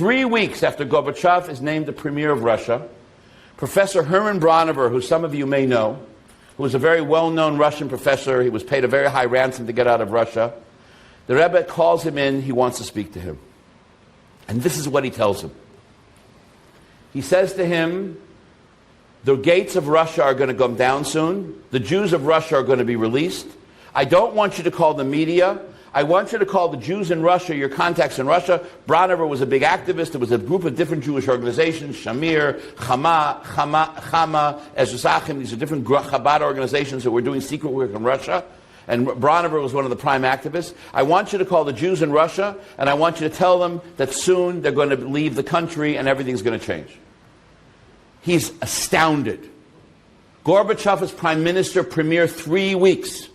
3 weeks after Gorbachev is named the premier of Russia, Professor Herman Braunover, who some of you may know, who was a very well-known Russian professor, he was paid a very high ransom to get out of Russia, the Rebbe calls him in, he wants to speak to him. And this is what he tells him. He says to him, the gates of Russia are going to come down soon. The Jews of Russia are going to be released. I don't want you to call the media. I want you to call the Jews in Russia, your contacts in Russia. Braunover was a big activist. There was a group of different Jewish organizations, Shamir, Chama, Ezra. These are different Chabad organizations that were doing secret work in Russia. And Braunover was one of the prime activists. I want you to call the Jews in Russia, and I want you to tell them that soon they're going to leave the country and everything's going to change. He's astounded. Gorbachev is prime minister, premier 3 weeks.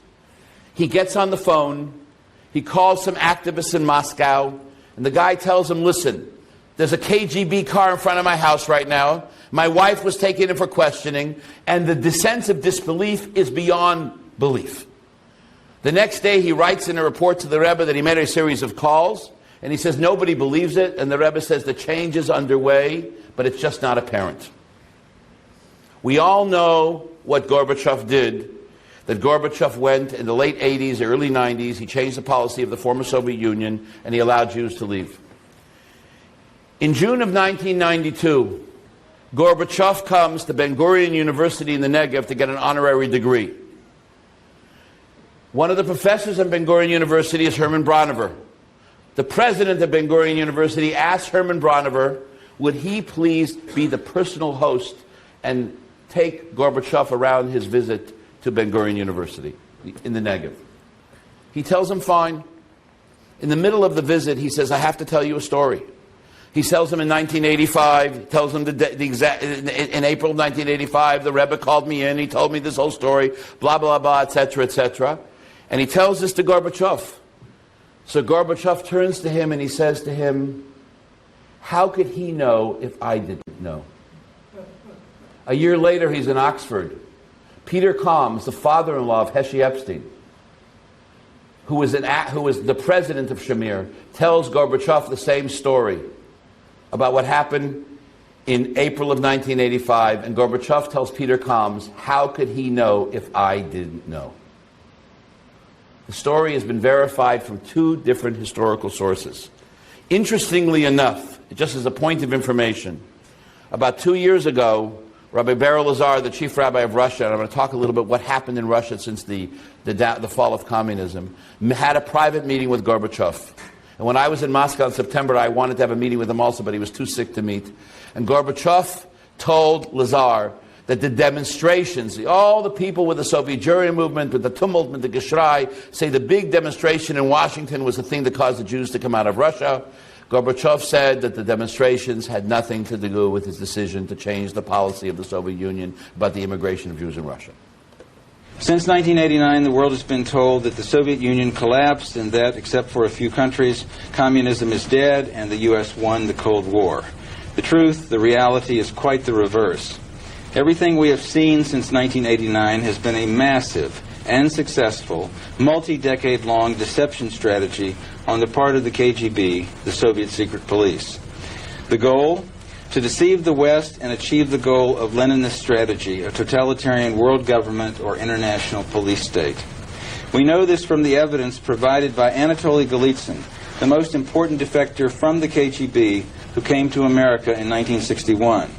He gets on the phone. He calls some activists in Moscow, and the guy tells him, listen, there's a KGB car in front of my house right now. My wife was taken in for questioning, and the sense of disbelief is beyond belief. The next day, he writes in a report to the Rebbe that he made a series of calls, and he says nobody believes it, and the Rebbe says the change is underway, but it's just not apparent. We all know what Gorbachev did, that Gorbachev went in the late 80s, early 90s, he changed the policy of the former Soviet Union, and he allowed Jews to leave. In June of 1992, Gorbachev comes to Ben Gurion University in the Negev to get an honorary degree. One of the professors at Ben Gurion University is Herman Braunover. The president of Ben Gurion University asked Herman Braunover, would he please be the personal host and take Gorbachev around his visit to Ben Gurion University in the Negev. He tells him, fine. In the middle of the visit, he says, I have to tell you a story. He tells him in 1985, he tells him in April of 1985, the Rebbe called me in, he told me this whole story, blah, blah, blah, etc., etc. And he tells this to Gorbachev. So Gorbachev turns to him and he says to him, how could he know if I didn't know? A year later, he's in Oxford. Peter Kalms, the father-in-law of Heshi Epstein, who was the president of Shamir, tells Gorbachev the same story about what happened in April of 1985. And Gorbachev tells Peter Kalms, how could he know if I didn't know? The story has been verified from 2 different historical sources. Interestingly enough, just as a point of information, about 2 years ago, Rabbi Beryl Lazar, the chief rabbi of Russia, and I'm going to talk a little bit what happened in Russia since the fall of communism, had a private meeting with Gorbachev. And when I was in Moscow in September, I wanted to have a meeting with him also, but he was too sick to meet. And Gorbachev told Lazar that the demonstrations, all the people with the Soviet Jewry movement, with the tumult, with the Geschrei, say the big demonstration in Washington was the thing that caused the Jews to come out of Russia. Gorbachev said that the demonstrations had nothing to do with his decision to change the policy of the Soviet Union about the immigration of Jews in Russia. Since 1989, the world has been told that the Soviet Union collapsed and that, except for a few countries, communism is dead and the U.S. won the Cold War. The truth, the reality, is quite the reverse. Everything we have seen since 1989 has been a massive and successful, multi-decade-long deception strategy on the part of the KGB, the Soviet secret police. The goal? To deceive the West and achieve the goal of Leninist strategy, a totalitarian world government or international police state. We know this from the evidence provided by Anatoly Golitsyn, the most important defector from the KGB who came to America in 1961.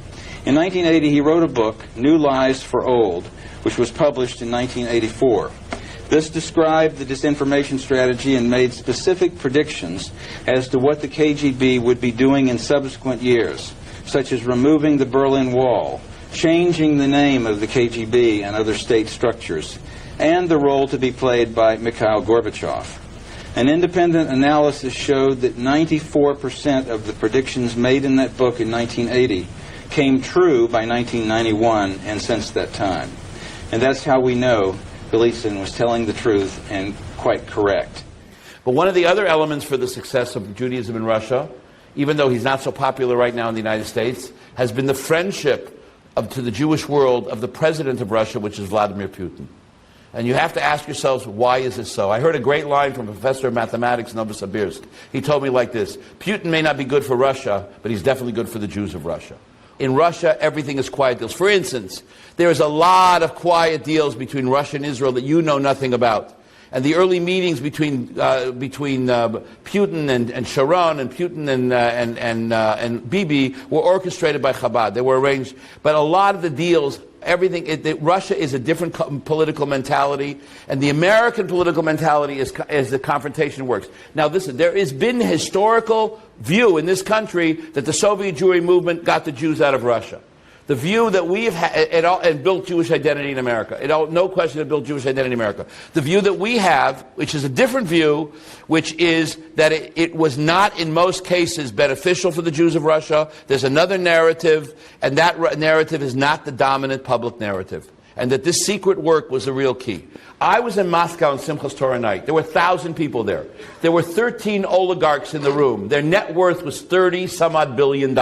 In 1980, he wrote a book, New Lies for Old, which was published in 1984. This described the disinformation strategy and made specific predictions as to what the KGB would be doing in subsequent years, such as removing the Berlin Wall, changing the name of the KGB and other state structures, and the role to be played by Mikhail Gorbachev. An independent analysis showed that 94% of the predictions made in that book in 1980 came true by 1991 and since that time. And that's how we know Golitsyn was telling the truth and quite correct. But one of the other elements for the success of Judaism in Russia, even though he's not so popular right now in the United States, has been the friendship to the Jewish world of the president of Russia, which is Vladimir Putin. And you have to ask yourselves, why is this so? I heard a great line from a professor of mathematics, Novosibirsk. He told me like this: Putin may not be good for Russia, but he's definitely good for the Jews of Russia. In Russia, everything is quiet deals. For instance, there is a lot of quiet deals between Russia and Israel that you know nothing about. And the early meetings between Putin and Sharon and Putin and Bibi were orchestrated by Chabad. They were arranged. But a lot of the deals, Russia is a different political mentality, and the American political mentality is the confrontation works. Now listen, there has been historical view in this country that the Soviet Jewry movement got the Jews out of Russia. The view that we've had, and built Jewish identity in America. No question it built Jewish identity in America. The view that we have, which is a different view, which is that it was not in most cases beneficial for the Jews of Russia. There's another narrative, and that narrative is not the dominant public narrative. And that this secret work was the real key. I was in Moscow on Simchas Torah night. There were 1,000 people there. There were 13 oligarchs in the room. Their net worth was $30-some-odd billion.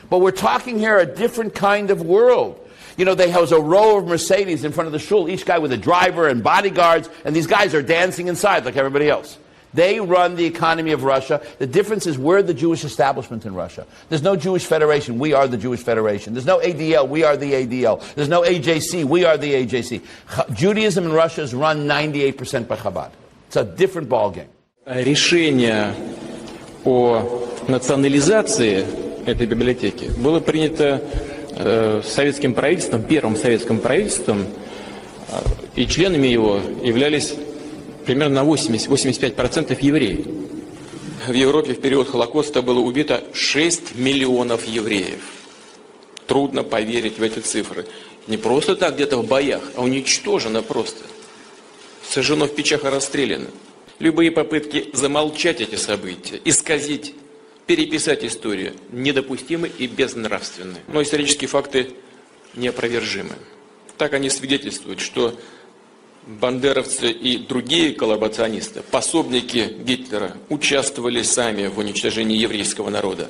But we're talking here a different kind of world. You know, there was a row of Mercedes in front of the shul, each guy with a driver and bodyguards, and these guys are dancing inside like everybody else. They run the economy of Russia. The difference is we're the Jewish establishment in Russia. There's no Jewish Federation. We are the Jewish Federation. There's no ADL. We are the ADL. There's no AJC. We are the AJC. Judaism in Russia is run 98% by Chabad. It's a different ballgame. Решение о национализации этой библиотеки было принято советским правительством, первым советским правительством, и членами его являлись примерно на 80-85% евреи. В Европе в период Холокоста было убито 6 миллионов евреев. Трудно поверить в эти цифры. Не просто так где-то в боях, а уничтожено просто. Сожжено в печах и расстреляно. Любые попытки замолчать эти события, исказить, переписать историю недопустимы и безнравственны. Но исторические факты неопровержимы. Так они свидетельствуют, что бандеровцы и другие коллаборационисты, пособники Гитлера, участвовали сами в уничтожении еврейского народа.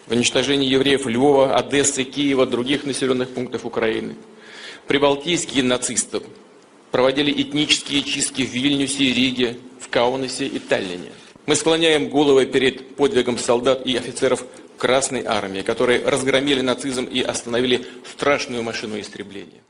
В уничтожении евреев Львова, Одессы, Киева, других населенных пунктов Украины. Прибалтийские нацисты проводили этнические чистки в Вильнюсе, Риге, в Каунасе и Таллине. Мы склоняем головы перед подвигом солдат и офицеров Красной Армии, которые разгромили нацизм и остановили страшную машину истребления.